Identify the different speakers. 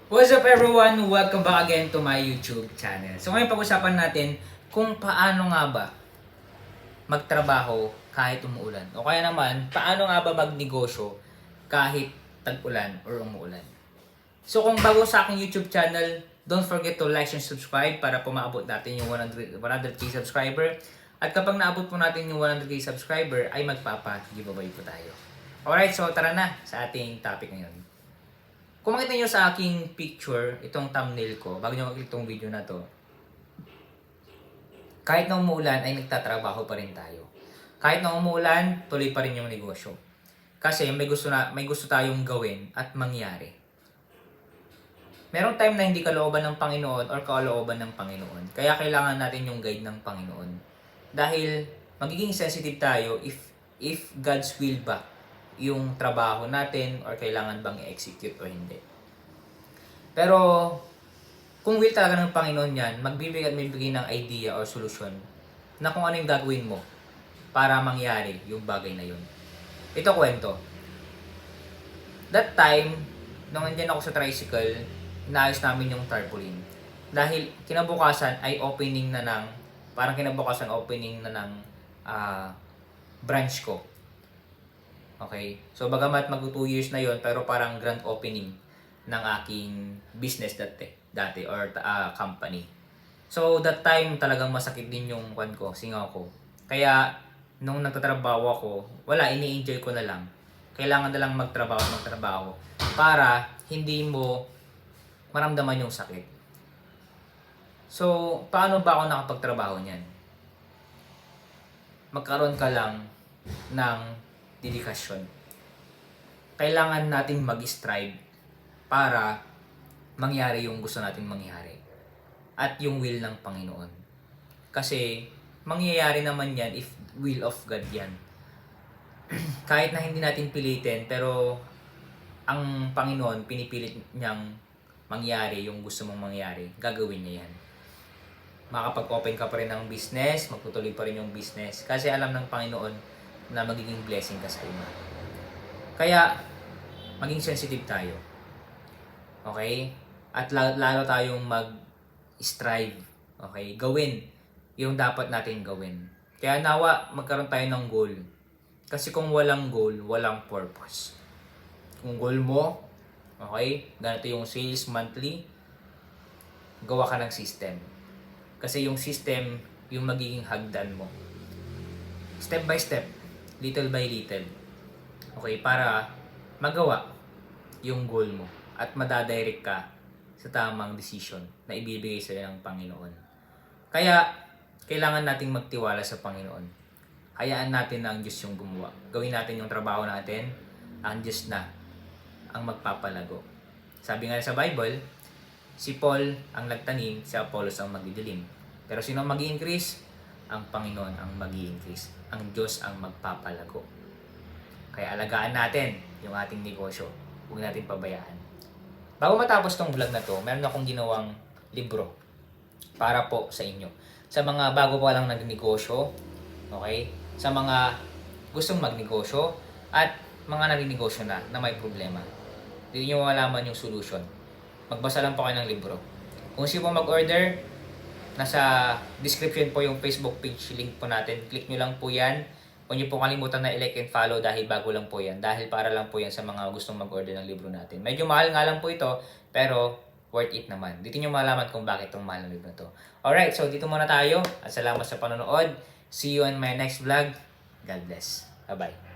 Speaker 1: What's up everyone? Welcome back again to my YouTube channel. So ngayon pag-usapan natin kung paano nga ba magtrabaho kahit umuulan. O kaya naman, paano nga ba magnegosyo kahit tag-ulan or umuulan. So kung bago sa aking YouTube channel, don't forget to like and subscribe para po maabot natin yung 100k subscriber. At kapag naabot po natin yung 100k subscriber, ay magpapa-giveaway po tayo. Alright, so tara na sa ating topic ngayon. Kung makita nyo sa aking picture, itong thumbnail ko, bago nyo makita itong video na to, kahit na umuulan ay nagtatrabaho pa rin tayo. Kahit na umuulan, tuloy pa rin yung negosyo. Kasi may gusto tayong gawin at mangyari. Merong time na hindi kalooban ng Panginoon or kalooban ng Panginoon. Kaya kailangan natin yung guide ng Panginoon. Dahil magiging sensitive tayo if God's will ba yung trabaho natin or kailangan bang i-execute o hindi. Pero kung will talaga ng Panginoon yan, magbibigay at magbibigay ng idea or solusyon na kung ano yung gagawin mo para mangyari yung bagay na yun. Ito kwento. That time, nung andyan ako sa tricycle, inaayos namin yung tarpaulin. Dahil kinabukasan ay opening na ng, branch ko. Okay? So, bagamat mag 2 years na yon pero parang grand opening ng aking business dati or company. So, that time talagang masakit din yung singaw ko. Kaya, nung nagtatrabaho ako, wala, ini-enjoy ko na lang. Kailangan na lang magtrabaho para hindi mo maramdaman yung sakit. So, paano ba ako nakapagtrabaho niyan? Magkaroon ka lang ng dedikasyon. Kailangan nating mag-strive para mangyari yung gusto nating mangyari. At yung will ng Panginoon. Kasi mangyayari naman yan if will of God yan. Kahit na hindi natin pilitin, pero ang Panginoon pinipilit niyang mangyari yung gusto mong mangyari. Gagawin niya yan. Makapag-open ka pa rin ng business, magtutuloy pa rin yung business. Kasi alam ng Panginoon na magiging blessing ka sa iba. Kaya, maging sensitive tayo. Okay? At lalo tayong mag-strive. Okay? Gawin yung dapat natin gawin. Kaya nawa, magkaroon tayo ng goal. Kasi kung walang goal, walang purpose. Kung goal mo, okay, ganito yung sales monthly, gawa ka ng system. Kasi yung system, yung magiging hagdan mo. Step by step. Little by little. Okay, para magawa yung goal mo at madadirect ka sa tamang decision na ibibigay sa'yo ng Panginoon. Kaya, kailangan nating magtiwala sa Panginoon. Hayaan natin na ang Diyos yung gumawa. Gawin natin yung trabaho natin, ang Diyos na ang magpapalago. Sabi nga sa Bible, si Paul ang nagtanim, si Apollos ang magdidilim. Pero sino ang mag-i-increase? Ang Panginoon ang mag-i-increase. Ang Diyos ang magpapalago. Kaya alagaan natin yung ating negosyo. Huwag natin pabayaan. Bago matapos tong vlog na to, meron akong ginawang libro para po sa inyo. Sa mga bago pa lang nagnegosyo, okay? Sa mga gustong magnegosyo at mga nagnegosyo na may problema. Dito nyo malaman yung solution. Magbasa lang po kayo ng libro. Kung sino po mag-order, nasa description po yung Facebook page link po natin. Click nyo lang po yan. Huwag nyo po kalimutan na i-like and follow dahil bago lang po yan. Dahil para lang po yan sa mga gustong mag-order ng libro natin. Medyo mahal nga lang po ito, pero worth it naman. Dito nyo malaman kung bakit itong mahal ng libro na to. Alright, so dito muna tayo. At salamat sa panonood. See you on my next vlog. God bless. Bye-bye.